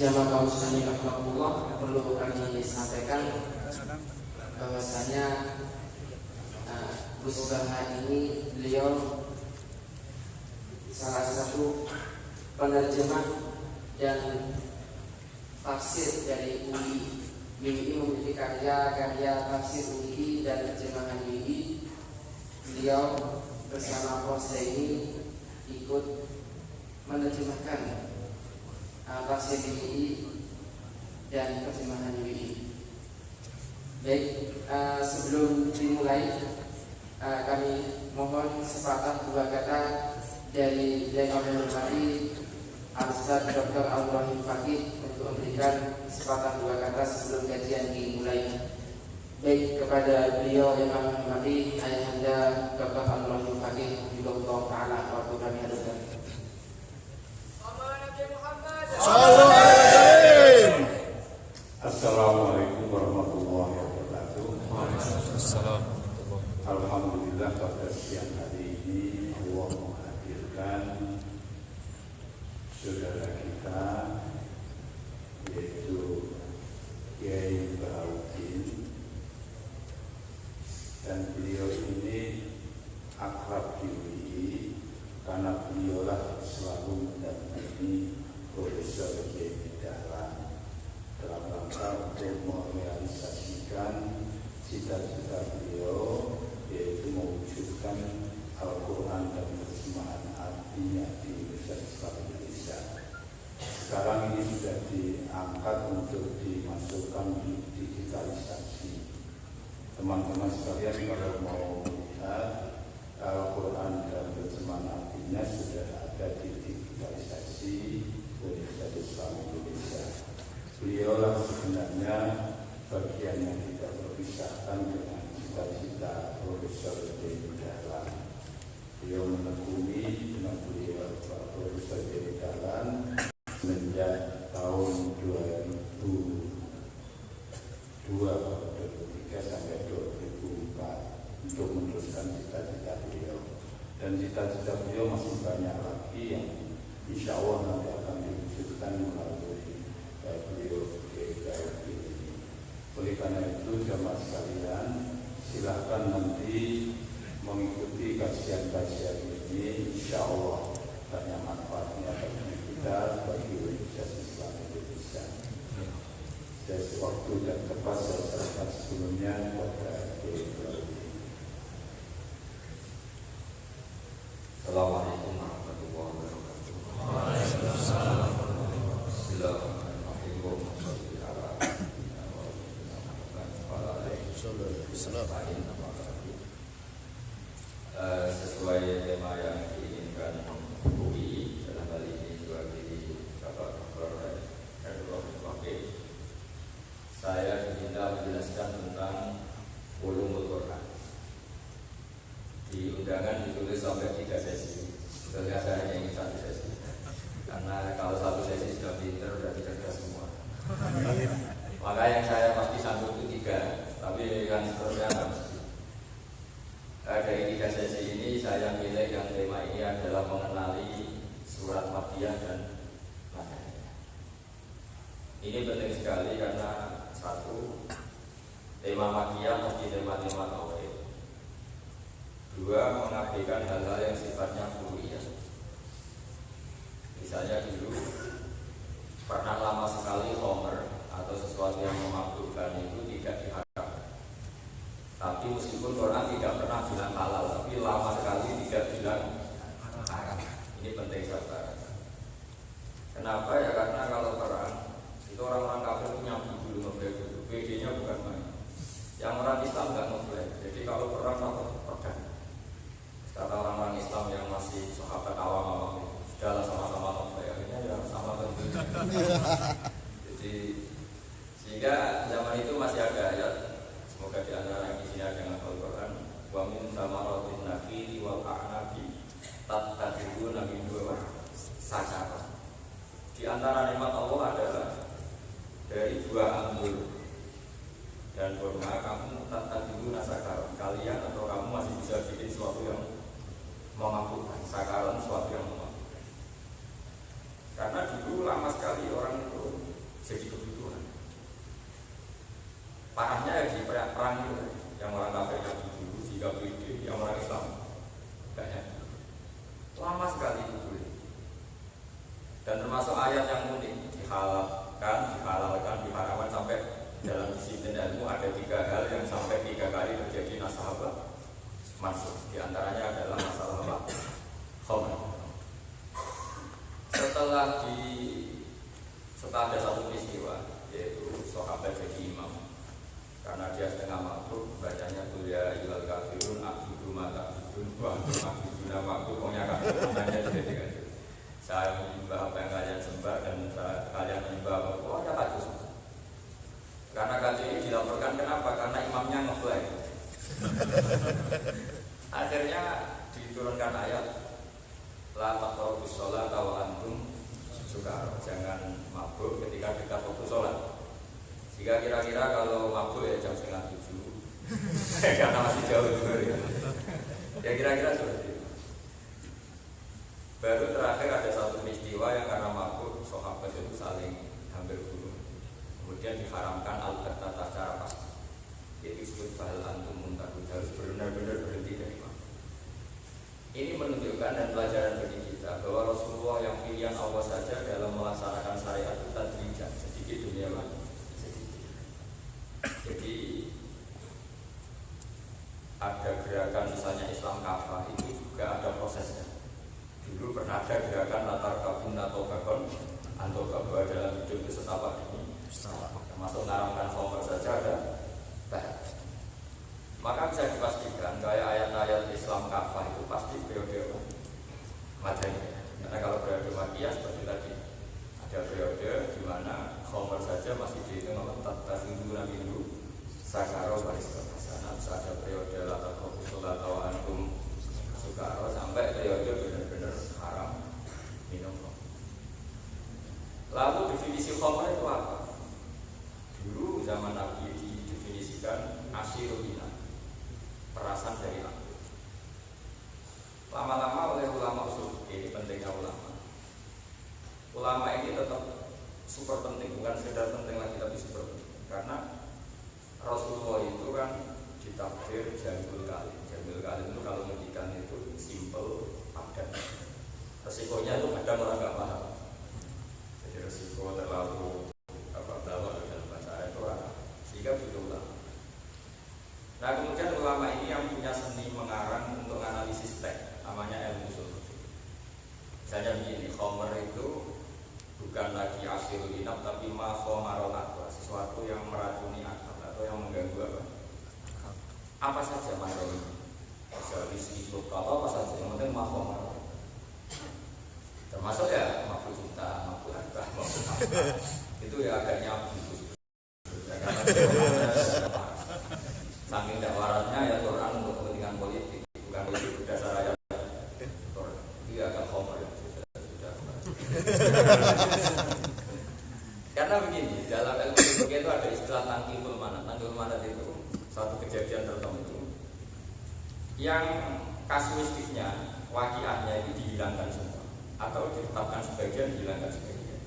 Jamaah kaum muslimin rahimakumullah, perlu kami sampaikan bahwasanya Gus Baha ini beliau salah satu penerjemah dan tafsir dari UI. UI memiliki karya-karya tafsir UI dan terjemahan UI. Beliau bersama Prof. ini ikut menerjemahkan tafsir UI dan terjemahan UI. Baik, sebelum dimulai kami mohon sepatah dua kata dari yang kami hormati Al-Ustaz Dr. Al-Rahim Fakih untuk memberikan sepatah dua kata sebelum kajian dimulai. Baik, kepada beliau yang kami hormati Ayahanda Dr. Al-Rahim Fakih Hafizahullah Ta'ala waktu kami hadirkan. Assalamualaikum warahmatullahi wabarakatuh. Waalaikumsalam. Alhamdulillah pada siang hari ini Allah menghadirkan saudara kita yaitu Kiai Bahaudin, dan beliau ini akrab di UI karena beliaulah selalu mendampingi Profesor Kiai Dahlan dalam rangka untuk merealisasikan cita-cita beliau, yaitu mewujudkan Al-Quran dan terjemahan artinya di Universitas Islam Indonesia. Sekarang ini sudah diangkat untuk dimasukkan di digitalisasi. Teman-teman sekalian, kalau mau melihat Al-Quran dan terjemahan artinya sudah ada di digitalisasi Universitas Islam Indonesia. Beliaulah sebenarnya bagian yang tidak terpisahkan dengan cita-cita Profesor Kiai Dahlan. Beliau menekuni dengan beliau Profesor Kiai Dahlan sejak tahun 2002 sampai 2004 untuk meneruskan cita-cita beliau. Dan cita-cita beliau masih banyak lagi yang insya Allah nanti akan diwujudkan melalui beliau Kiai Bahaudin ini. Oleh karena itu jamaah sekalian, silahkan nanti mengikuti kajian-kajian ini, insya Allah banyak manfaatnya bagi kita, bagi Universitas Islam Indonesia. Dari waktu dan tepat saya serahkan sebelumnya kepada Kiai Bahaudin. Assalamualaikum warahmatullahi wabarakatuh. Waalaikumsalam. Sesuai tema yang diinginkan UI dalam hal ini diwakili Bapak Dr. Al-Rahim Fakih, saya diminta menjelaskan tentang ulumul Quran. Di undangan ditulis sampai 3 sesi. Sebetulnya saya hanya ingin 1 sesi, karena kalau 1 sesi sudah pinter berarti cerdas semua. Maka yang saya pasti sanggup itu 3, tapi yang seterusnya nggak mesti. Dari 3 sesi ini saya pilih yang tema ini adalah mengenali surat Makkiyah dan Madaniyah. Ini penting sekali karena 1, tema Makkiyah mesti tema-tema tauhid. 2, mengabaikan hal-hal yang sifatnya kuliah. Misalnya dulu pernah lama sekali homer atau sesuatu yang memabukkan itu tidak diharapkan. Tapi meskipun Quran tidak pernah bilang halal, tapi lama sekali tidak bilang haram. Ini penting sekali. Kenapa ya? Karena kalau Quran itu orang-orang kafir punya dulu ngeblek dulu. PD-nya bukan main. Yang orang Islam nggak ngeblek. Jadi kalau Quran apa? Pegang. Kata orang-orang Islam yang masih sahabat awam-awam itu sudahlah sama-sama ngeblek. Akhirnya ya sama tentunya. Jadi sehingga zaman itu masih ada ayat. Semoga di antara yang di sini ada yang Al-Quran. Wa min samaratin nakhili wal a'nabi tattakhiduna min dua sakara. Di antara nikmat Allah adalah dari buah anggur dan kurma kamu tattakhiduna sakara. Kalian atau kamu masih bisa bikin sesuatu yang memabukkan. Sakaran sesuatu yang memabukkan. Karena dulu lama sekali orang itu Parahnya ya di perang itu, yang orang kafirnya dulu, jika pede, yang orang Islam banyak. Lama sekali itu boleh. Dan termasuk ayat yang unik, dihalalkan, diharamkan sampai dalam disiplin ilmu ada 3 hal yang sampai 3 kali terjadi nasabah masuk. Di antaranya adalah masalah apa? Khamr. Setelah ada satu peristiwa, yaitu sahabat jadi imam. Karena dia setengah mabuk, bacanya kuliah ilal kafirun, abudu mata abudun, wa antum abuduna mabuk, pokoknya kafirun, nanya jadi saya menyembah apa yang kalian sembah dan kalian menyembah apa, pokoknya kacau. Karena kacau ini dilaporkan kenapa? Karena imamnya nge-flag. Akhirnya diturunkan ayat la taqrabus sholata wa antum sukara, jangan mabuk ketika dekat waktu sholat. Jika kira-kira kalau mabuk ya jam 6:30 karena masih jauh juga ya kira-kira seperti itu. Baru terakhir ada satu peristiwa yang karena mabuk sahabat itu saling hampir bunuh, kemudian diharamkan al-battah secara pasti, yaitu disebut fahal antum muntahun, harus benar-benar berhenti dari mabuk. Ini menunjukkan dan pelajaran bagi kita bahwa Rasulullah yang pilihan Allah saja dalam melaksanakan syariat itu tadrijan, sedikit demi sedikit. Jadi ada gerakan misalnya Islam kafah itu juga ada prosesnya. Dulu pernah ada gerakan latar kabun atau bakon atau bahwa dalam hidup itu setapak ini, termasuk ngaramkan khamr saja ada bahan. Maka bisa dipastikan kayak ayat-ayat Islam kafah itu pasti periode Madaniyah. Karena kalau periode Makkiyah seperti tadi ada periode di mana khamr saja masih dihitung tatahiduna minhu sakaro baris kebasana. Ada periode latar kofusulat atau antum sukaro sampai periode benar-benar haram minum khamr. Lalu definisi khamr itu apa? Dulu zaman Nabi didefinisikan asyirulina, perasan dari anggur. Lama-lama oleh ulama usul fikih, ini pentingnya ulama. Ulama ini tetap super penting, bukan sekedar penting lagi tapi super penting. Karena Rasulullah itu kan ditakdir jamil kalim. Jamil kalim itu kalau ngendikan itu simple, padat. Resikonya itu kadang orang nggak paham. Jadi resiko terlalu dalam bahasa Arab itu sehingga butuh ulama. Nah kemudian ulama ini yang punya seni mengarang untuk analisis teks, namanya ilmu usul fikih. Misalnya begini, khamr itu bukan lagi asyirul inab tapi ma khamarul akal, sesuatu yang meracuni akal atau yang mengganggu apa saja makhluk ini. Bisa disebut kalau apa saja, yang penting ma khamar. Termasuk ya mabuk cinta, mabuk harta, mabuk apa. Itu ya agaknya begitu. Saking tidak waratnya ya Quran untuk kepentingan politik, bukan politik berdasar ayat. Itu agak khamr ya, sudah. Karena begini, dalam ilmu fikih itu ada istilah tangkihul manat. Tangkihul manat itu satu kejadian tertentu yang kasuistiknya, waqiahnya itu dihilangkan semua atau ditetapkan sebagian, dihilangkan sebagian.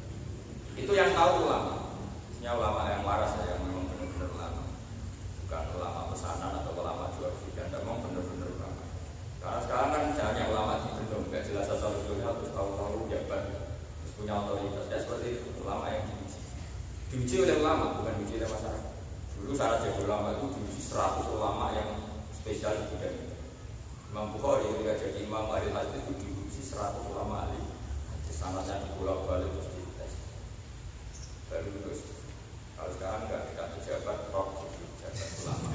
Itu yang tahu ulama. Maksudnya ulama yang waras ya, yang memang benar-benar ulama. Bukan ulama pesanan atau ulama jual beli, dan memang benar-benar ulama. Karena sekarang kan misalnya ulama di bendung, nggak jelas asal usulnya, terus tahu-tahu jabat, terus punya otoritas. Ya seperti itu, ulama yang diuji oleh ulama, bukan diuji oleh masyarakat. Dulu syarat jadi ulama itu diuji 100 ulama yang spesial di bidang itu. Imam Bukhari ketika jadi imam ahli hadis itu diuji 100 ulama ahli. Sanadnya di pulau Bali terus dites, baru lulus. Kalau sekarang nggak pejabat top, pejabat ulama.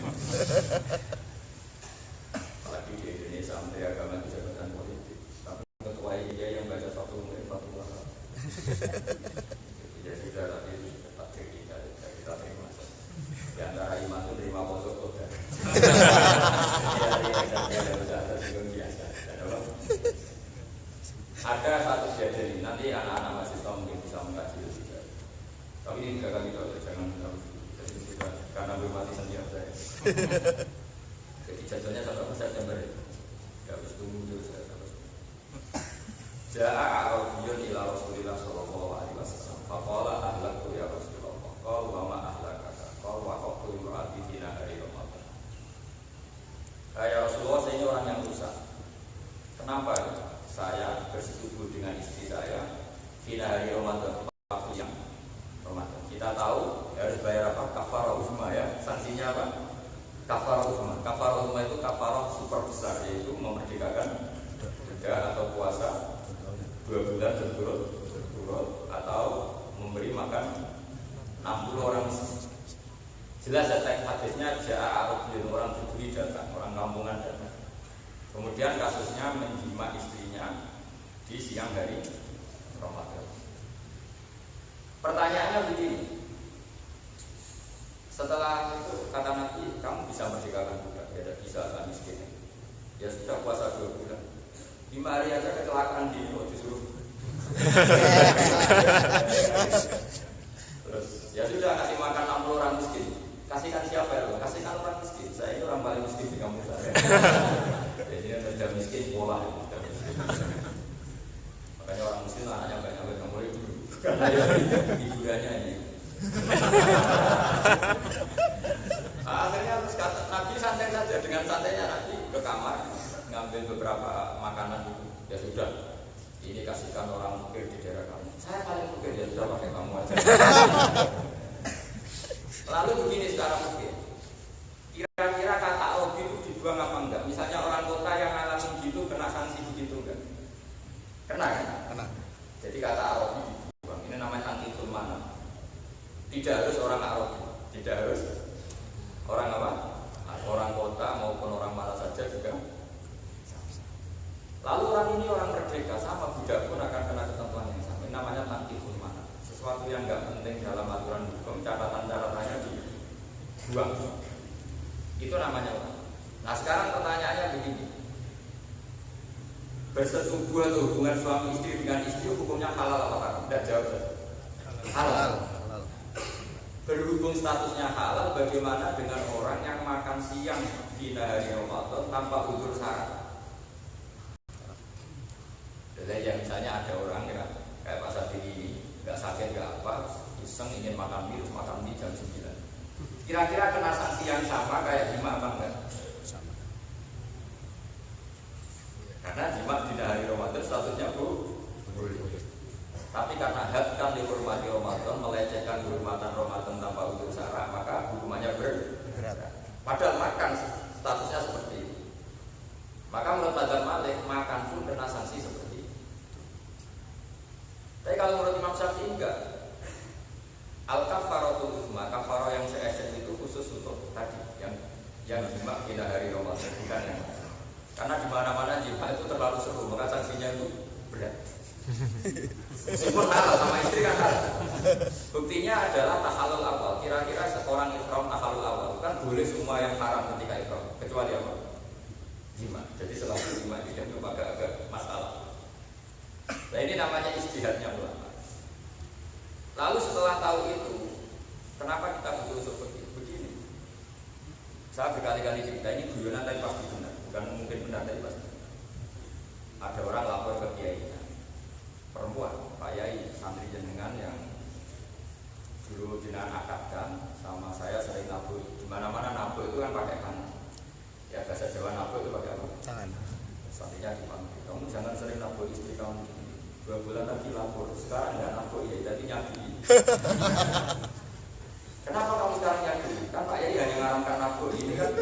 Apalagi di Indonesia Menteri Agama itu jabatan politik, tapi ketua IAIA yang baca satu fatwa. Ya sudah, tapi itu tetap kita terima. Di antara iman itu terima pokok kota. Ada satu kejadian ini, nanti anak-anak mahasiswa mungkin bisa mengkaji itu juga. Tapi ini juga kami tahu, jangan tahu. Jadi sudah, karena belum mati sendiri saya. Jadi jatuhnya 1 September itu. Ya harus tunggu dulu saya terus. Ja'a Arabiyun ila Rasulillah sallallahu alaihi wasallam. Faqala ahlaku ya Rasulullah. Qala wa ma ahlakaka. Qala wa qaqtu imra'at kafarah uzma ya. Sanksinya apa? Kafarah uzma. Kafarah uzma itu kafarah super besar, yaitu memerdekakan budak atau puasa 2 bulan berturut-turut atau memberi makan 60 orang miskin. Jelas ya teks hadisnya Arabin, orang Bedui datang, orang kampungan datang. Kemudian kasusnya menjima istrinya di siang hari Ramadan. Pertanyaannya begini, setelah itu kata Nabi, kamu bisa merdekakan budak? Ya tidak bisa, kan miskin. Ya sudah puasa 2 bulan. 5 hari aja kecelakaan di kok disuruh. Terus ya sudah kasih makan 60 orang miskin. Kasihkan siapa ya? Kasihkan orang miskin. Saya ini orang paling miskin di kampung saya. Jadi sudah miskin pola, sudah miskin. Makanya orang muslim anaknya banyak nggak boleh dulu. Karena hiburannya ini. Akhirnya terus kata Nabi santai saja, dengan santainya Nabi ke kamar ngambil beberapa makanan itu. Ya sudah, ini kasihkan orang fakir di daerah kamu. Saya paling fakir, ya sudah pakai kamu aja. Lalu begini secara mungkin, kira-kira kata Robi itu dibuang apa enggak? Misalnya orang kota yang ngalamin gitu kena sanksi begitu enggak? Kena kan? Kena. Jadi kata Robi dibuang. Ini namanya tangkitul mana? Tidak harus orang Arabi, tidak harus orang apa? Orang kota maupun orang mana saja juga. Lalu orang ini orang merdeka, sama budak pun akan kena ketentuan yang sama. Ini namanya tangkitul mana? Sesuatu yang nggak penting dalam aturan hukum, catatan-catatannya dibuang. Itu namanya orang. Nah sekarang pertanyaannya begini, bersetubuh atau hubungan suami istri dengan istri hukumnya halal apa haram? Tidak jawab. Halal. Berhubung statusnya halal, bagaimana dengan orang yang makan siang di hari Ramadan tanpa udzur syarat? Jadi yang misalnya ada orang ya, kayak Pak Sadili ini nggak sakit nggak apa, iseng ingin makan mie, makan mie jam 9. Kira-kira kena sanksi yang sama kayak jima apa enggak? Sama. Karena jima di hari Ramadan statusnya boleh. Tapi karena hak kan dihormati Ramadan, melecehkan kehormatan Ramadan tanpa udzur syara, maka hukumannya berat. Padahal makan statusnya seperti itu. Maka menurut Mazhab Malik, makan pun kena sanksi seperti itu. Tapi kalau menurut Imam Syafi'i enggak. Al-kafaratul uzma, kafarah yang seesen itu khusus untuk tadi yang jima pada hari Ramadan, bukan yang karena di mana-mana jima itu terlalu seru, maka sanksinya itu berat. Meskipun halal sama istri kan halal. Buktinya adalah tahalul awal. Kira-kira seorang ihram tahalul awal kan boleh semua yang haram ketika ihram, kecuali apa? Jima. Jadi selalu jima tidak itu agak masalah. Nah ini namanya ijtihadnya ulama. Lalu setelah tahu itu, kenapa kita butuh seperti begini? Saya berkali-kali cerita ini guyonan tapi pasti benar, bukan mungkin benar tapi pasti. Ada orang lapor ke kiainya, perempuan, Pak Yai, santri jenengan yang dulu jenengan akadkan sama saya sering nabuh. Di mana-mana nabuh itu kan pakai kanan. Ya bahasa Jawa nabuh itu pakai apa? Tangan. Santrinya dipanggil, kamu jangan sering nabuh istri kamu. 2 bulan lagi lapor, sekarang nggak nabuh ya, jadi nyakui. Kenapa kamu sekarang nyakui? Kan Pak Yai hanya ngaramkan nabuh, ini kan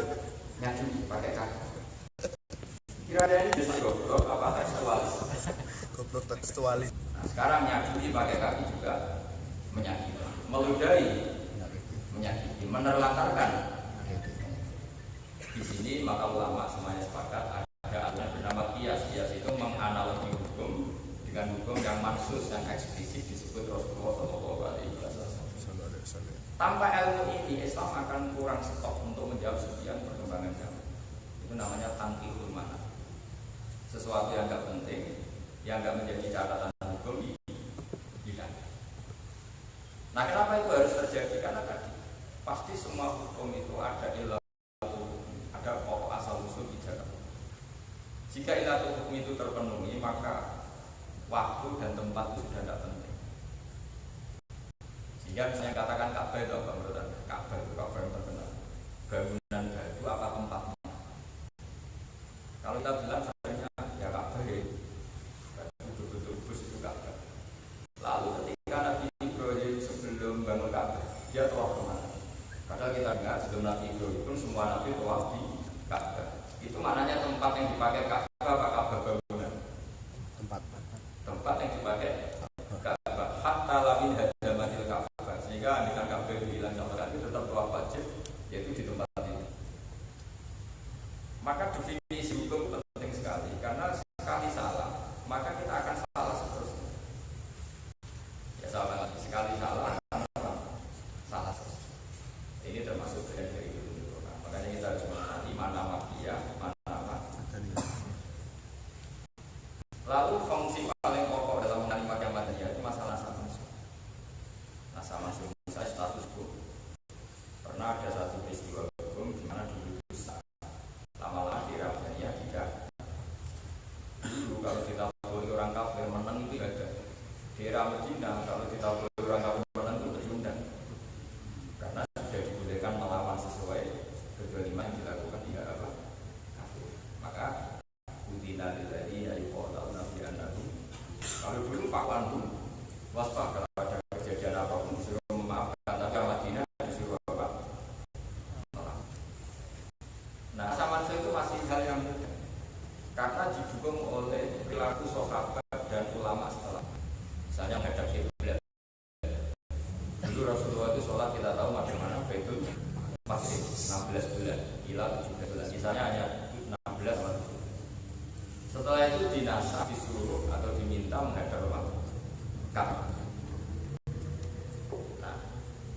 nyakui pakai kaki. Kira-kira ini bisa goblok apa tekstualis? Goblok tekstualis. Nah, sekarang nyakui pakai kaki juga menyakiti, meludahi, menyakiti, menerlantarkan. Di sini maka ulama semuanya sepakat ada aturan bernama qiyas. Qiyas itu menganalogi hukum dengan hukum yang mansus, yang eksplisit disebut Rasulullah SAW. Tanpa ilmu ini Islam akan kurang stok untuk menjawab sekian perkembangan zaman. Itu namanya tangkihul mana. Sesuatu yang enggak penting, yang enggak menjadi catatan hukum hilang. Nah kenapa itu harus terjadi? Karena tadi pasti semua hukum itu ada ilah, ada pokok asal usul ijazah. Jika ilah hukum itu terpenuhi, maka waktu dan tempat itu sudah tidak penting. Sehingga misalnya katakan Ka'bah itu apa menurut Anda? Ka'bah itu Ka'bah yang terkenal. Bangunan batu apa tempatnya? Kalau kita bilang sebenarnya ya Ka'bah ya, betul-betul bus itu Ka'bah. Lalu ketika Nabi Ibrahim sebelum bangun Ka'bah, dia telah kemana? Padahal kita dengar sebelum Nabi Ibrahim semua Nabi tawaf di Ka'bah. Itu maknanya tempat yang dipakai Ka'bah apa Ka'bah bangunan? Tempat yang dipakai Ka'bah. Hatta lamin hadamatil Ka'bah. Sehingga andaikan Ka'bah hilang sama sekali tetap tawaf wajib, yaitu di tempat ini. Maka definisi hukum penting sekali karena sekali salah maka kita akan salah seterusnya. Ya salah sekali salah terus. Ini termasuk bagian dari itu. Makanya kita harus mengenali mana makiyah, mana nama. Lalu fungsi paling pokok dalam mengenali makiyah madiyah itu masalah nasa mansub. Nasa mansub saya status hukum. Pernah ada satu peristiwa hukum di mana dulu besar lama-lama dirabanya tidak. Dulu kalau kita boleh orang kafir menang itu ada. Di era Medina kalau kita boleh orang kafir menang itu berundang. Karena sudah dibolehkan melawan sesuai kedoliman yang dilakukan tidak apa kafir. Maka udina lillahi ayyuhal nabi an-nabi. Kalau dulu fakwan dulu waspada kalau ada kejadian apapun disuruh memaafkan, tapi Madinah disuruh apa? Nah, samanso itu masih hal yang mudah karena didukung oleh perilaku sahabat dan ulama setelah. Misalnya menghadap kiblat. Dulu Rasulullah itu sholat kita tahu bagaimana Baitul Maqdis 16 bulan, gila 17 bulan. Sisanya hanya 16 atau 17. Setelah itu dinasah, disuruh atau diminta menghadap Ka'bah. Nah,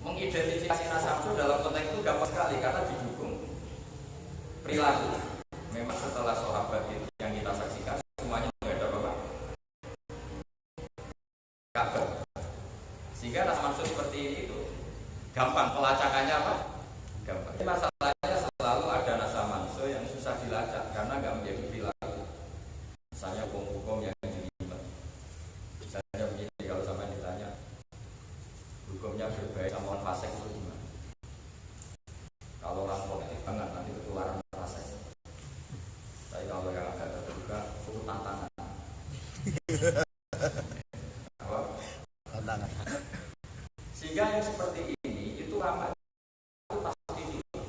mengidentifikasi nasab itu dalam konteks itu gampang sekali karena didukung perilaku. Memang setelah sahabat itu yang kita saksikan semuanya menghadap Ka'bah. Sehingga nasab seperti ini itu gampang pelacakannya apa? Gampang. Jadi masalahnya selalu ada nasa manso yang susah dilacak karena nggak menjadi perilaku. Misalnya hukum-hukum yang dilibat. Misalnya begini, kalau sampai ditanya hukumnya berbaik sama orang fasik itu gimana? Kalau orang positif banget nanti ketularan fasik. Tapi kalau yang agak terbuka itu tantangan. Apa? Tantangan. Sehingga yang seperti ini itu lama itu pasti itu.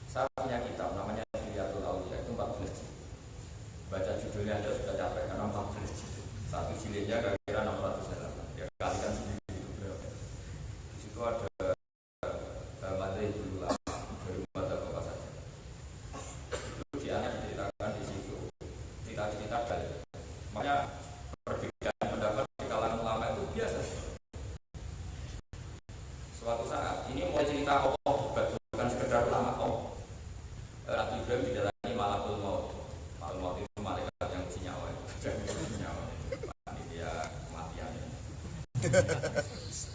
Saya punya kitab namanya Hilyatul Auliya itu 14 jilid. Baca judulnya aja sudah capek karena 14 jilid. Satu jilidnya kira-kira 600 halaman. Ya kalikan sendiri itu berapa. Di situ ada materi dulu lah dari mata bapak saja. Itu dia diceritakan di situ. Cerita-cerita dari makanya perbedaan pendapat di kalangan ulama itu biasa. Suatu saat ini mulai cerita Allah bukan sekedar ulama Allah. Nabi Ibrahim didatangi malakul maut. Malakul maut itu malaikat yang uji nyawa. Jadi uji nyawa. Panitia kematian.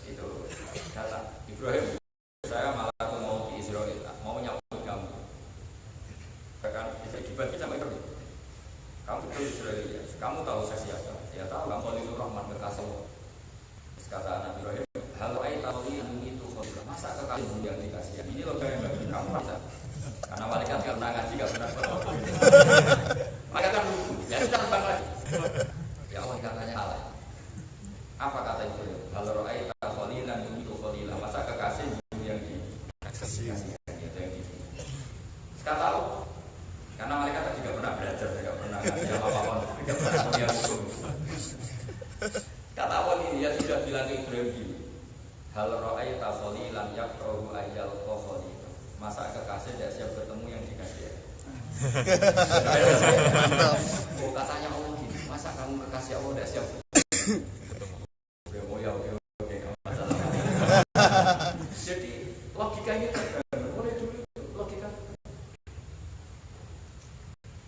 Itu datang Ibrahim. Saya malakul maut di Israel. Mau nyambut kamu. Bahkan bisa dibagi sama Ibrahim. Kamu betul Israel ya. Kamu tahu saya siapa? Ya tahu. Kamu itu Rahman kekasih Allah. Kata Nabi Ibrahim, halo aitali itu masa kekasih yang dikasih. Ini loh yang bagi kamu masa. Karena malaikat nggak pernah ngaji, nggak pernah berdoa. Malaikat kan lugu, ya itu terbang lagi. Ya Allah katanya halal. Apa kata Ibrahim? Halo aitali itu kholilah. Masa kekasih yang dikasih. Itu yang di. Sekarang tahu. Karena malaikat juga pernah belajar, nggak pernah ngaji apa-apa, nggak pernah kuliah hukum. Kata awal ini ya sudah bilang ke Ibrahim gini, hal ra'aita kholilan yakrahu ayyal kholi. Masa kekasih tidak siap bertemu yang dikasih. Oh katanya Allah gini, masa kamu kekasih Allah tidak siap bertemu? Oh ya oke masalah. Jadi logikanya terbangun mulai dulu logika.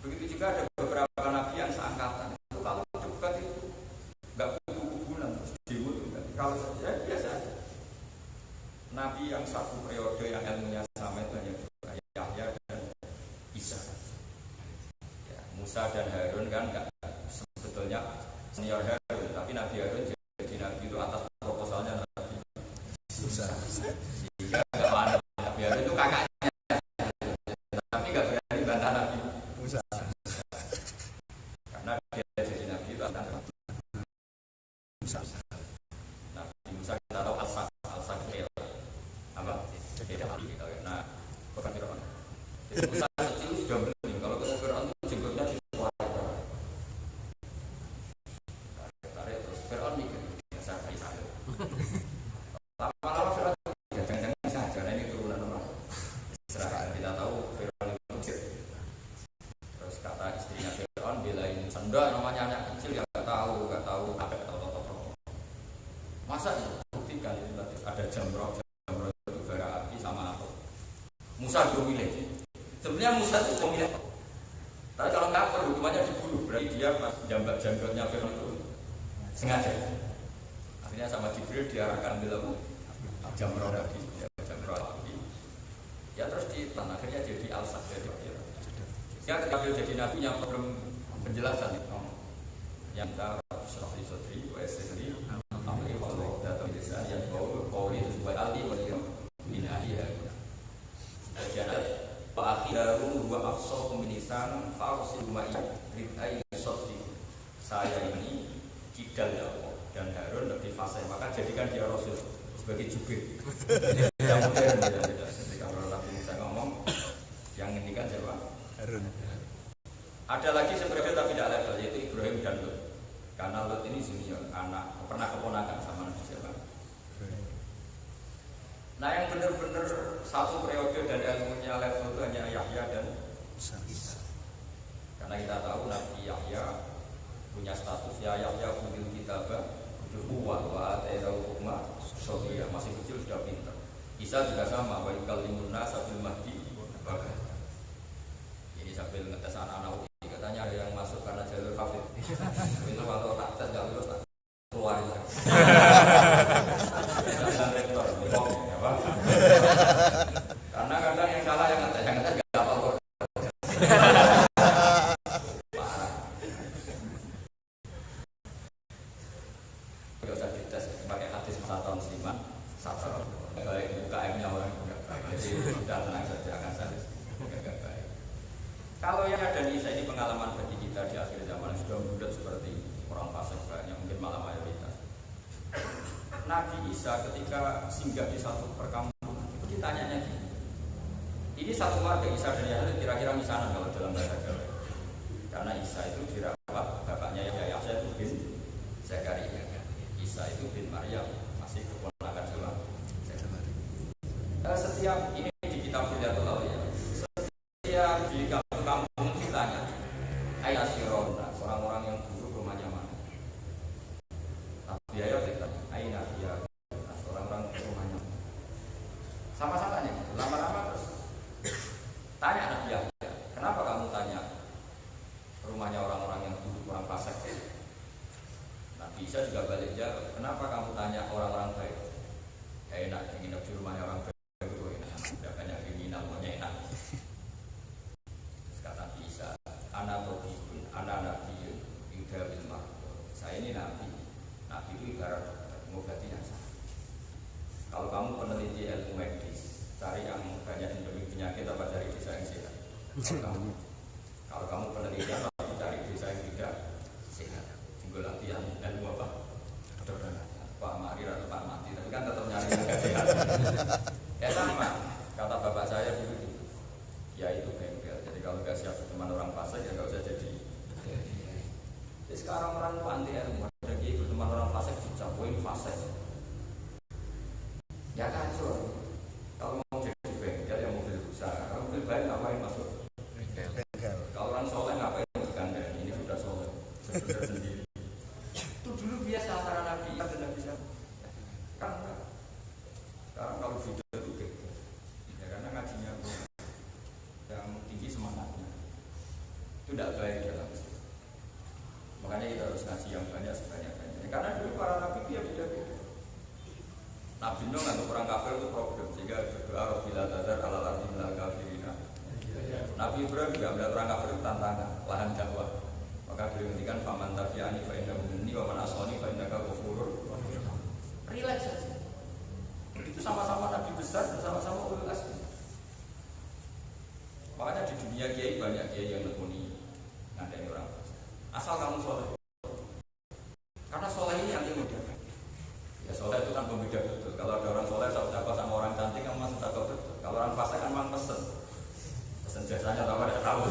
Begitu juga ada beberapa nabi yang seangkatan. Itu kalau debat itu nggak butuh hubungan terus demo itu enggak. Kalau saja biasa aja. Nabi yang satu periode yang ilmunya sama itu hanya Yahya dan Isa. Ya, Musa dan Harun kan enggak sebetulnya senior Harun, tapi Nabi Harun jadi nabi itu atas proposalnya Nabi Musa. Sehingga enggak mana Nabi Harun itu kakaknya, tapi enggak berani bantah Nabi Musa. Karena dia jadi nabi itu atas Nabi Musa kita tahu al-Sakil Jadi Musa kecil sudah bening. Kalau ketemu Fir'aun itu jenggotnya tarik terus Fir'aun mikir biasa kali saya. Lama-lama Fir'aun jangan-jangan saja. Nah ini turunan orang Israel. Kita tahu Fir'aun itu Mesir. Terus kata istrinya Fir'aun belain senda namanya anak kecil yang nggak tahu ada tahu. Masa itu buktikan itu tadi ada jamroh itu bara api sama apa? Musa belum milih. Sebenarnya Musa itu pemilih. Tapi kalau nggak perlu hukumannya dibunuh. Berarti dia jambak janggotnya Fir'aun itu sengaja. Akhirnya sama Jibril diarahkan bilang jamroh tadi, jamroh api. Ya terus di tanah akhirnya jadi al-sad jadi. Ya ketika beliau jadi nabi yang belum penjelasan itu. Yang kita surah Al-Sodri, Wa-Sodri, Amri Wallah, Data Bilisah, yang Qauli itu sebagai Ali, Waliyah, Binahi ya. Bagian Pak Akhidarum, Wa Afsal Pemilisan, Fa'usil Ma'i, Ridai Sodri. Saya ini kidal ya Allah, dan Harun lebih fasih, maka jadikan dia Rasul sebagai jubir. Yang modern ya, ketika Nabi Musa ngomong, yang ngendikan siapa? Harun. Ada lagi sebenarnya tapi tidak level, yaitu Ibrahim dan Lut. Karena Lut ini junior, anak pernah keponakan sama Nabi siapa? Nah yang benar-benar satu periode dan ilmunya level itu hanya Yahya dan Isa. Karena kita tahu Nabi Yahya punya status ya Yahya punya kitabah huwa wa atairu hukma sofia, masih kecil sudah pintar. Isa juga sama, wa yukallimun nasa fil mahdi bahkan. Ini sambil ngetes anak-anak katanya ada yang masuk karena jalur kafir. Itu kalau tak tes nggak lulus tak keluarin lagi. Dan rektor, ya Pak. Karena kadang yang salah yang ngetes nggak apa-apa. Parah. Nggak usah dites pakai hadis satu musliman satu. Baik UKM-nya orang nggak baik. Jadi sudah tenang saja akan sadis. Kalau yang ada di Isa ini pengalaman bagi kita di akhir zaman sudah mudah seperti orang fasik banyak, mungkin malah mayoritas. Nabi Isa ketika singgah di satu perkampungan itu ditanyanya gini. Ini satu warga Isa dan Yahya kira-kira misanan kalau dalam bahasa Jawa. Karena Isa itu dirawat bapaknya Yahya itu bin Zakaria. Isa itu bin Maryam, masih keponakan sama Zakaria. Setiap ini di kitab Hidayatul Auliya. Setiap di kampung ditanya, ayat sirona, orang-orang yang buruk rumahnya mana? Tapi ayat ditanya, ayat dia, orang-orang rumahnya mana? Sama-sama nih, lama-lama terus tanya Nabi Yahya, kenapa kamu tanya rumahnya orang-orang yang buruk, orang fasik? Nabi Isa juga balik jawab, kenapa kamu tanya orang-orang baik? Ya enak, nginep di rumahnya orang baik itu enak, tidak banyak kriminal, maunya enak. Anak Tobikun, anak Nabi Yuda Bilmar. Saya ini Nabi itu ibarat mengobati yang sakit. Kalau kamu peneliti ilmu medis, cari yang banyak endemik penyakit apa cari desa yang sehat. Kalau kamu peneliti apa cari desa yang tidak sehat. Tinggal latihan ilmu apa? Pak Marir atau Pak Mati, tapi kan tetap nyari yang sehat. Ya sama, kata bapak saya dulu gitu. Ya itu bengkel. Jadi kalau nggak siap teman orang fasik ya nggak usah jadi. Jadi sekarang orang itu anti ilmu. Ada gitu teman orang fasik dicapuin fasik. Ya kacau. Kalau mau jadi bengkel ya mobil besar. Kalau mobil baik ngapain masuk bengkel? Kalau orang soleh ngapain digandeng? Ini sudah soleh. Sudah sendiri. Itu dulu biasa antara Nabi dan Nabi siapa? Kan sekarang kalau video itu bengkel. Ya karena ngajinya yang tinggi semangatnya itu tidak baik dalam Islam. Makanya kita harus ngaji yang banyak sebanyak-banyaknya. Karena dulu para nabi itu ya beda-beda. Nabi Nuh nggak orang kafir itu problem sehingga berdoa Rabbil tadar alal ardi minal kafirina. Nabi Ibrahim juga melihat orang kafir itu tantangan lahan dakwah. Maka beliau ngendikan faman tabi'ani fa innahu minni wa man asani fa innaka ghafurur. Relax saja. Itu sama-sama nabi besar bersama-sama ulul azmi. Makanya di dunia kiai banyak kiai yang nekuni ngadain orang asal kamu soleh. Karena soleh ini anti modern. Ya soleh itu kan pembeda betul. Kalau ada orang soleh, sedekah sama orang cantik, kamu masih sedekah betul. Kalau orang fasik kan memang pesen tahu.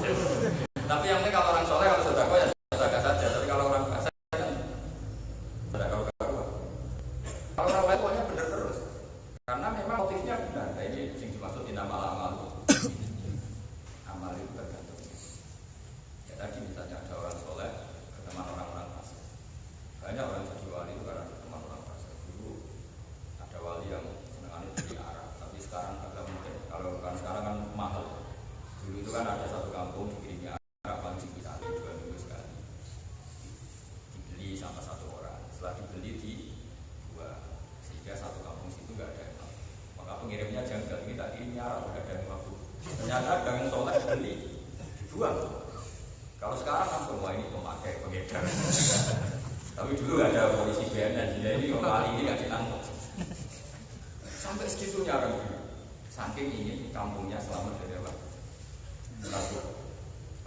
Tapi yang penting kalau orang soleh kalau sedekah ya sedekah saja. Tapi kalau orang fasik kan sedekah karuan. Kalau orang lain pokoknya benar terus. Karena memang motifnya benar. Nah, ini yang dimaksud innamal a'malu. Amal itu tergantung. Ya tadi misalnya ada orang soleh berteman orang-orang fasik. Banyak orang jadi wali itu karena berteman orang fasik. Dulu ada wali yang senangannya jadi Arab, tapi sekarang agak mungkin. Kalau kan sekarang kan mahal. Dulu itu kan ada satu kampung dikirimi Arab paling sedikit 2 minggu sekali. Dibeli sama satu orang. Setelah dibeli di dua, sehingga satu kampung situ nggak ada yang mau. Maka pengirimnya janggal, ini tak kirimi Arab nggak ada yang mau. Ternyata ada yang soleh beli, dibuang. Kalau sekarang kan semua ini pemakai pengedar. Tapi dulu nggak ada polisi BNN, jadi ini kali ini nggak ditangkap. Sampai segitunya orang dulu. Saking ingin kampungnya selamat dari apa? Narkoba.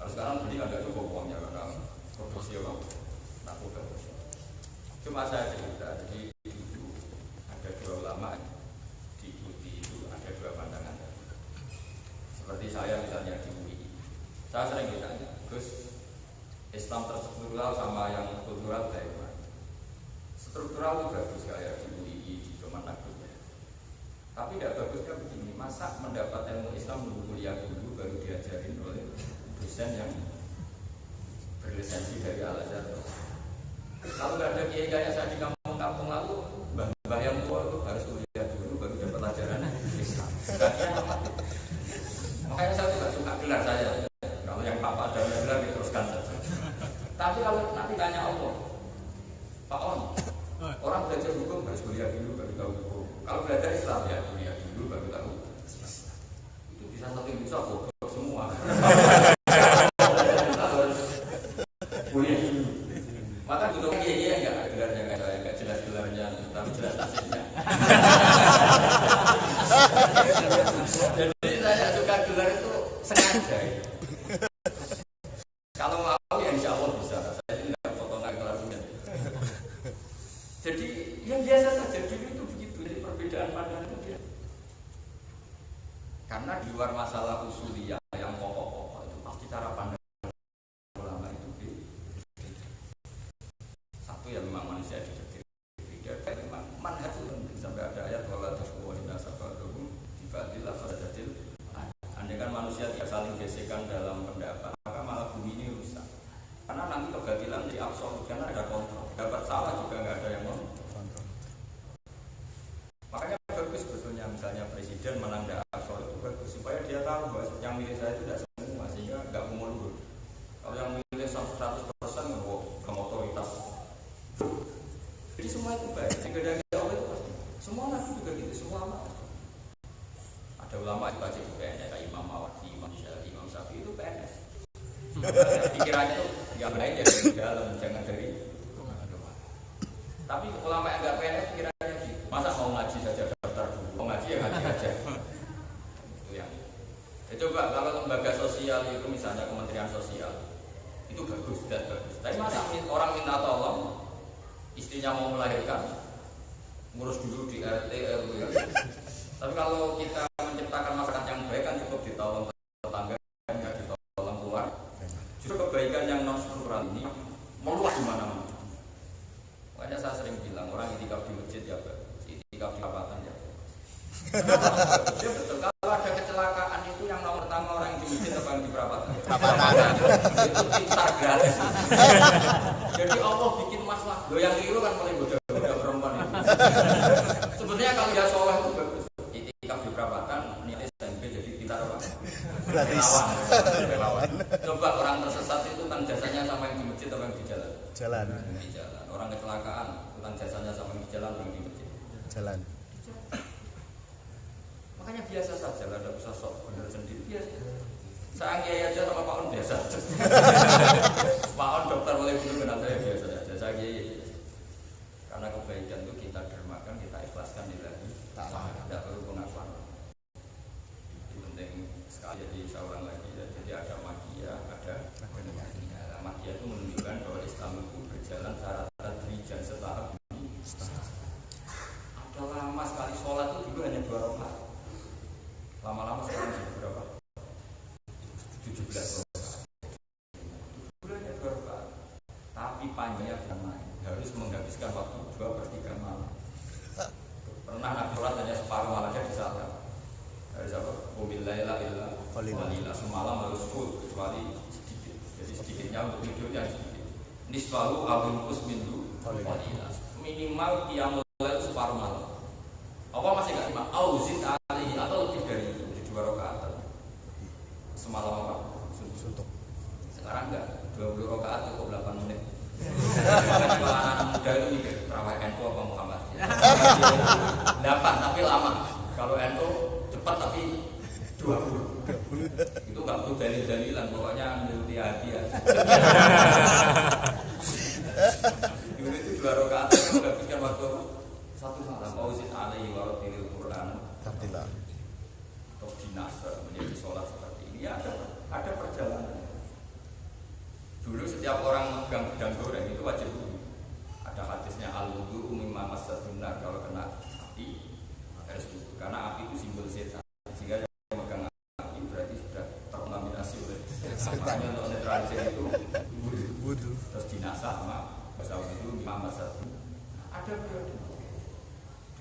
Kalau sekarang beli agak cukup uangnya karena produksi orang narkoba. Cuma saya cerita, jadi dulu ada 2 ulama diikuti itu ada 2 pandangan. Seperti saya misalnya di UI, saya sering ditanya, Gus, Islam terstruktural sama yang kultural bagaimana? Struktural itu bagus kayak di UI, di Kemenakut. Tapi tidak bagusnya begini, masa mendapat ilmu Islam dulu kuliah dulu baru diajarin oleh dosen yang berlisensi dari Al-Azhar. Kalau nggak ada kiai kayak saya di kampung-kampung lalu, mbah yang tua itu harus kuliah dulu baru dapat pelajaran Islam. Makanya saya tidak suka gelar saya. Kalau yang papa ada gelar diteruskan saja. Tapi kalau nanti tanya Allah, Pak On, orang belajar hukum harus kuliah dulu baru tahu hukum. Kalau belajar Islam ya kuliah dulu baru tahu. Itu bisa satu bisa bodoh semua. Kuliah dulu. Maka butuh kiai enggak gelarnya enggak jelas gelarnya, tapi jelas nasibnya. Jadi saya suka gelar itu sengaja. Kalau mau ya insya Allah bisa. Saya tidak potongan kelasnya. Jadi yang biasa saja dulu itu begitu. Jadi perbedaan pandangan itu dia. Karena di luar masalah usuliyah yang pokok-pokok itu pasti cara pandang ulama itu beda. Satu ya memang manusia beda. Memang manhaj itu penting sampai ada ayat wala tafawwahina sabaduhum dibatilah fasajatil. Andai kan manusia tidak saling gesekan dalam pendapat, maka malah bumi ini rusak. Karena nanti kebatilan di absolut, karena ada kontrol. Dapat salah juga nggak ada yang kontrol. Makanya bagus sebetulnya misalnya presiden menang di absolut itu bagus supaya dia tahu bahwa yang milih saya itu tidak semua sehingga nggak mundur. Kalau yang milih 100% nggak otoritas. Jadi semua itu baik. Jika dari Allah itu pasti. Semua nabi juga gitu, semua ulama. Ada ulama yang baca juga kayak Imam Mawardi, Imam Syafi'i, Imam Syafi'i itu PNS. Pikirannya itu yang lain ya dari dalam, jangan dari luar. Tapi ulama yang nggak PNS pikirannya gitu. Masa mau ngaji saja daftar dulu, mau ngaji ya ngaji aja. Itu yang. Ya, coba kalau lembaga sosial itu misalnya Kementerian Sosial itu bagus, sudah bagus. Tapi masa orang minta tolong, istrinya mau melahirkan, ngurus dulu di RT RW. Tapi kalau kita menciptakan masyarakat yang baik kan cukup ditolong tetangga, nggak ditolong keluar. Justru kebaikan yang non struktural ini meluas di mana-mana. Makanya saya sering bilang orang itikaf di masjid ya bagus, itikaf di perapatan ya bagus. Ya betul. Kalau ada kecelakaan itu yang nomor pertama orang yang di masjid apa yang di perapatan? Itu pintar gratis. Jadi Allah bikin masalah. Lo yang keliru kan mulai goda-goda perempuan itu. Sebenarnya kalau dia soleh itu bagus. Itikaf di perapatan, niat SMP jadi pintar apa? Gratis. Relawan. Coba orang tersesat itu kan jasanya sama yang di masjid atau yang di jalan? Jalan. Di jalan. Orang kecelakaan, utang jasanya sama yang di jalan atau yang di masjid? Jalan. Makanya biasa saja, tidak usah sok benar sendiri biasa. Saya kiai aja sama Pak On biasa. Pak On dokter boleh dulu kenal saya biasa saja. Saya kiai. Karena kebaikan itu kita dermakan, kita ikhlaskan lillahi ta'ala. Tidak perlu pengakuan. Itu penting sekali. Jadi seorang lagi. Jadi ada magia, ada magia itu menunjukkan bahwa Islam itu berjalan secara tadrijan setahap demi setahap. Ada lama sekali sholat itu dulu hanya 2 rakaat. Lama-lama sekarang berapa? 17 panjangnya bukan main. Harus menghabiskan waktu 2/3 malam. Pernah Nabi sholat hanya separuh malamnya disalahkan. Harus apa? Wabillaila illa qalila. Semalam harus full kecuali sedikit. Jadi sedikitnya untuk tidurnya sedikit. Nisfahu awil kusmindu qalila. Minimal qiyamul lail separuh malam. Apa masih nggak terima? Auzid alaihi atau lebih dari itu, jadi 2 rakaat. Semalam apa? Suntuk. Sekarang enggak, 20 rakaat cukup 8 menit. Kalau anak muda itu mikir terawih NU apa Muhammad? 8 tapi lama. Kalau NU cepat tapi 20. Itu nggak perlu dalil-dalilan, pokoknya menuruti hati aja. Dulu itu 2 rakaat menghabiskan waktu 1 malam. Auzid alaihi wa rattilil Qur'an tartila. Terus dinasar menjadi sholat seperti ini ada perjalanan. Dulu setiap orang megang gedang goreng itu wajib wudu. Ada hadisnya al-wudu mimma massatun nar, kalau kena api harus wudu karena api itu simbol setan. Jika yang megang api berarti sudah terkontaminasi oleh setan. Untuk netralisir itu wudu. Terus dinasah sama bahasa wudu mimma massatun. Ada periode.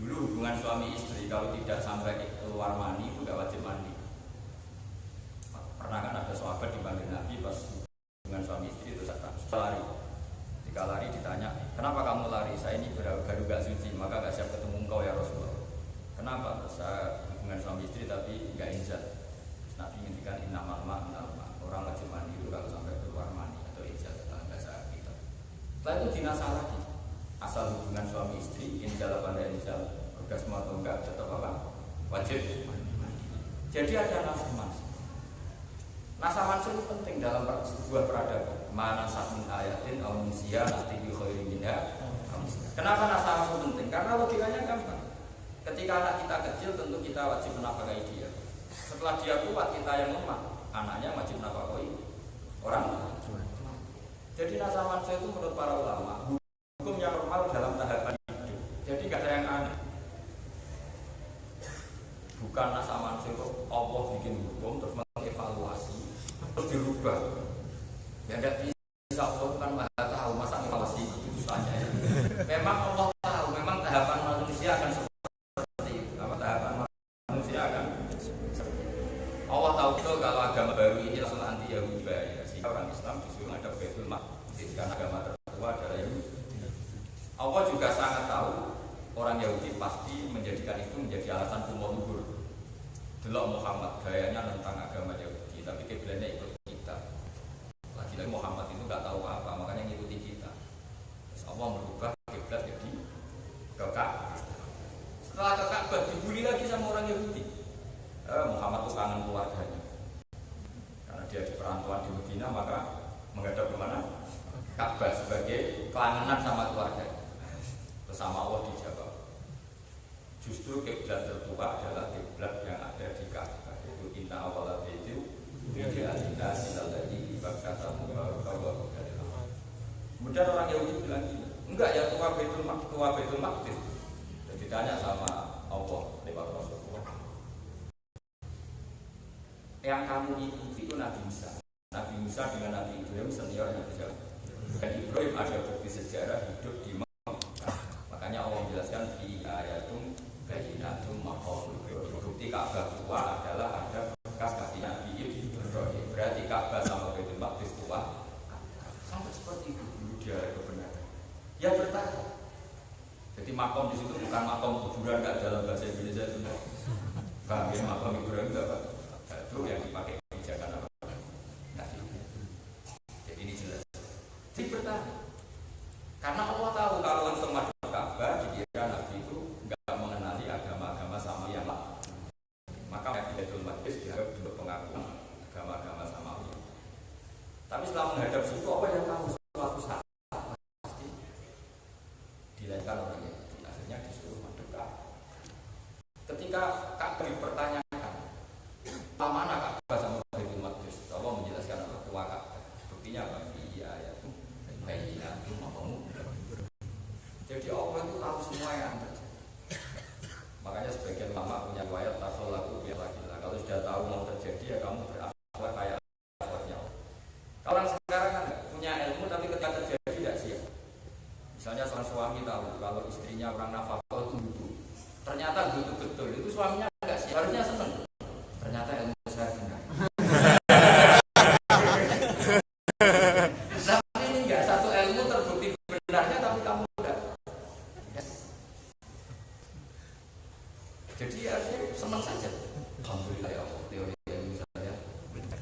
Dulu hubungan suami istri kalau tidak sampai keluar mani itu nggak wajib mandi. Pernah kan ada sahabat dipanggil Nabi pas hubungan suami istri itu lari. Ketika lari ditanya, kenapa kamu lari? Saya ini baru gak suci, maka gak siap ketemu engkau ya Rasulullah. Kenapa? Saya hubungan suami istri tapi gak inzal. Nabi ngintikan innamal ma'nal ma'. Orang wajib mandi itu kalau sampai keluar mani atau inzal dalam bahasa kita. Setelah itu dinasah lagi. Asal hubungan suami istri, inzal apa enggak inzal, orgasme atau enggak, tetap apa? Wajib. Jadi ada nasah mansuh. Nasah mansuh itu penting dalam sebuah peradaban. Mana sahmin ayatin au nusiya nanti bi khairin minha. Kenapa nasah mansuh penting? Karena logikanya gampang. Ketika anak kita kecil tentu kita wajib menafkahi dia. Setelah dia kuat kita yang lemah, anaknya wajib menafkahi orang. Jadi nasah mansuh itu menurut para ulama hukum yang normal dalam tahapan hidup. Jadi gak ada yang aneh. Bukan nasah mansuh itu Allah bikin hukum terus mengevaluasi terus dirubah. Ya tidak bisa, Allah kan maha tahu, masa evaluasi itu saja ya. Memang Allah tahu, memang tahapan manusia akan seperti itu. Apa tahapan manusia akan seperti itu. Allah tahu betul kalau agama baru ini langsung anti Yahudi ya. Sehingga orang Islam disuruh ada Baitul Maqdis karena agama tertua adalah Yahudi. Allah juga sangat tahu orang Yahudi pasti menjadikan itu menjadi alasan umur luhur. Delok Muhammad gayanya tentang agama Yahudi, tapi kiblatnya ikut kita. Lagi-lagi Muhammad itu nggak tahu apa, makanya ngikuti kita. Terus Allah merubah kiblat jadi ke Ka'bah. Setelah ke Ka'bah dibully lagi sama orang Yahudi. Muhammad itu kangen keluarganya. Karena dia di perantauan di Medina, maka menghadap kemana? Ka'bah sebagai kelangenan sama keluarganya. Bersama Allah dijawab. Justru kiblat tertua adalah kiblat yang ada di Ka'bah, yaitu inna awwala baitin wudi'a lin-nasi lalladzi Bakkata mubarakahu. Kemudian orang Yahudi bilang gini, enggak ya tua Baitul Maqdis. Dan ditanya sama Allah lewat Rasulullah. Yang kamu ikuti itu Nabi Musa. Nabi Musa dengan Nabi Ibrahim senior Nabi Musa. Dan Ibrahim ada bukti sejarah hidup di Mekah. Makanya Allah menjelaskan fi ayatum bayyinatum maqam. Bukti Ka'bah tua adalah ada bekas kaki Nabi Ibrahim. Berarti Ka'bah sama Baitul Maqdis tua. Sampai seperti itu dulu dia ada kebenaran. Ya bertahan. Jadi makom di situ bukan makom kuburan nggak dalam bahasa Indonesia itu. Bagi makom Ibrahim nggak Pak. Itu yang dipakai kebijakan apa? Nah, jadi ini jelas. Jadi bertahan. Karena Allah tahu kalau langsung masuk Ka'bah dikira Nabi itu nggak mengenali agama-agama sama yang lain. Maka Baitul Maqdis dianggap untuk pengakuan agama-agama samawi. Tapi setelah menghadap situ apa yang tahu suatu saat pasti dilakukan orang Yahudi. Akhirnya disuruh mendekat. Ketika Ka'bah dipertanyakan, mana Ka'bah sama Baitul Maqdis? Allah menjelaskan apa tua Ka'bah. Buktinya apa? Iya ya itu bayinya itu mamamu. Jadi Allah itu tahu semua yang terjadi. Makanya sebagian ulama punya riwayat takhallaku bi laki-laki. Kalau sudah tahu mau terjadi ya kamu berakhlak kayak akhlaknya. Kalau orang sekarang kan punya ilmu tapi ketika terjadi suami tahu kalau istrinya orang nafkah itu ternyata butuh betul, itu suaminya enggak sih, harusnya seneng. Ternyata ilmu saya benar. Tapi ini enggak satu ilmu terbukti benarnya, tapi kamu enggak. Jadi ya senang saja. Alhamdulillah ya Allah, teori ilmu saya benar.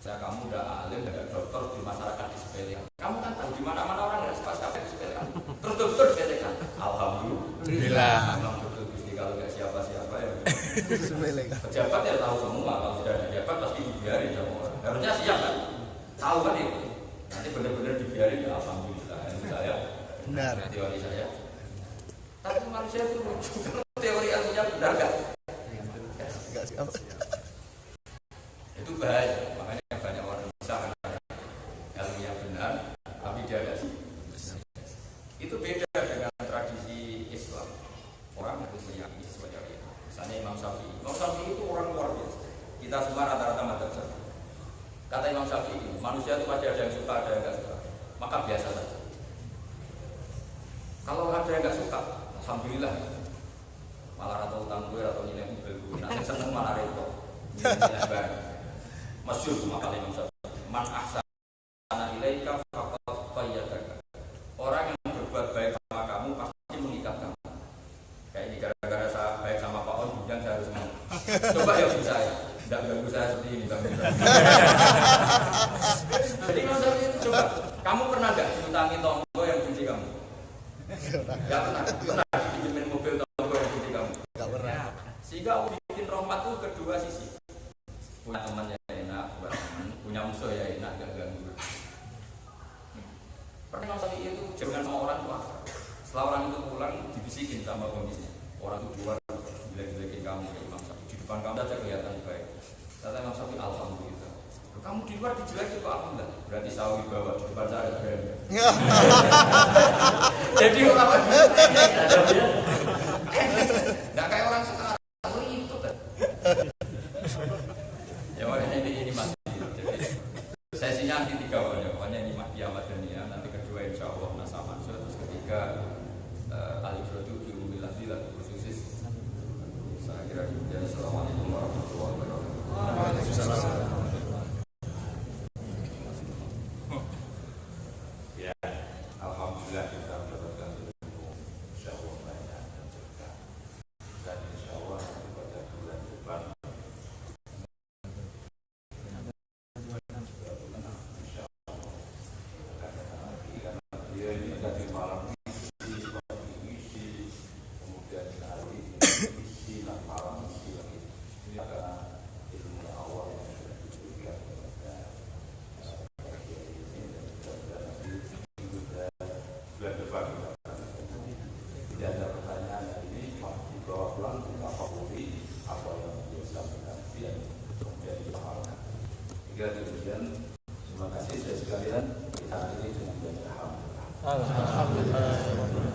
Saya kamu udah alim, udah dokter di masyarakat disepelekan. Kamu kan tahu di mana-mana orang nggak suka sampai disepelekan. Terus dokter disepelekan. Alhamdulillah. Memang dokter Gusti kalau nggak siapa-siapa ya. Pejabat ya tahu semua, kalau sudah ada pejabat pasti dibiarin sama orang. Harusnya siap kan? Tahu kan itu. Nanti benar-benar dibiarin ya alhamdulillah. Itu saya. Benar. Teori saya. Tapi manusia itu lucu. Teori ilmunya benar nggak? Nggak siap. Itu bahaya. Makanya banyak orang bisa ilmunya benar, tapi dia nggak siap. Itu beda dengan tradisi Islam. Orang harus meyakini sesuatu yang itu. Misalnya Imam Syafi'i. Imam Syafi'i itu orang luar biasa. Kita semua rata-rata madzhab Syafi'i. Kata Imam Syafi'i, manusia itu pasti ada yang suka, ada yang nggak suka. Maka biasa saja. Kalau ada yang nggak suka, alhamdulillah. Malah atau utang gue atau nilai mobil gue. Nanti seneng malah repot. Nilai barang. Masyhur cuma kali Imam Syafi'i. Man ahsana ilaika faqad qayyadaka. Orang yang berbuat baik sama kamu pasti mengikat kamu. Kayak ini gara-gara saya baik sama Pak On, kemudian saya harus mau. Coba ya bu saya, tidak ganggu saya seperti ini bang. Jadi Imam Syafi'i itu coba, kamu pernah nggak diutangi tonggo yang benci kamu? Nggak pernah. Pernah dipinjemin mobil tonggo yang benci kamu? Nggak pernah. Sehingga bikin rahmat itu kedua sisi. Punya teman yang enak, buat teman. Punya musuh ya enak, gak ganggu. Pernah Imam Syafi'i itu jangan sama orang tua. Setelah orang itu pulang, dibisikin sama kondisinya. Orang itu keluar, jelek-jelekin kamu ke Imam Syafi'i. Di depan kamu saja kelihatan baik. Kata Imam Syafi'i, alhamdulillah. Kamu di luar dijelekin kok alhamdulillah. Berarti sawi bawa di depan saya ada berani. Jadi orang nggak kayak orang sekarang. Itu kan. Ya makanya ini masih. Jadi sesinya nanti 3 pokoknya ini Mahdi Ahmad Dania. Nanti kedua insya Allah Nasa Mansur. Terus ketiga Alif Rodu Ilmubillah Dilah Khususis. Saya kira demikian. Assalamualaikum warahmatullahi wabarakatuh. Waalaikumsalam. Ya, alhamdulillah kita mendapatkan ilmu insya Allah banyak dan cerita. Dan insya Allah nanti pada bulan depan dia ini tadi malam isi, kemudian hari isi, malam isi lagi. Ini karena ilmu awal yang sudah diberikan kepada ini dan nanti bulan depan tidak ada pertanyaan hari ini dibawa pulang kita favori apa yang dia sampaikan dan kemudian dipahalkan. Hingga demikian, terima kasih saya sekalian. Kita akhiri dengan banyak alhamdulillah. Assalamualaikum.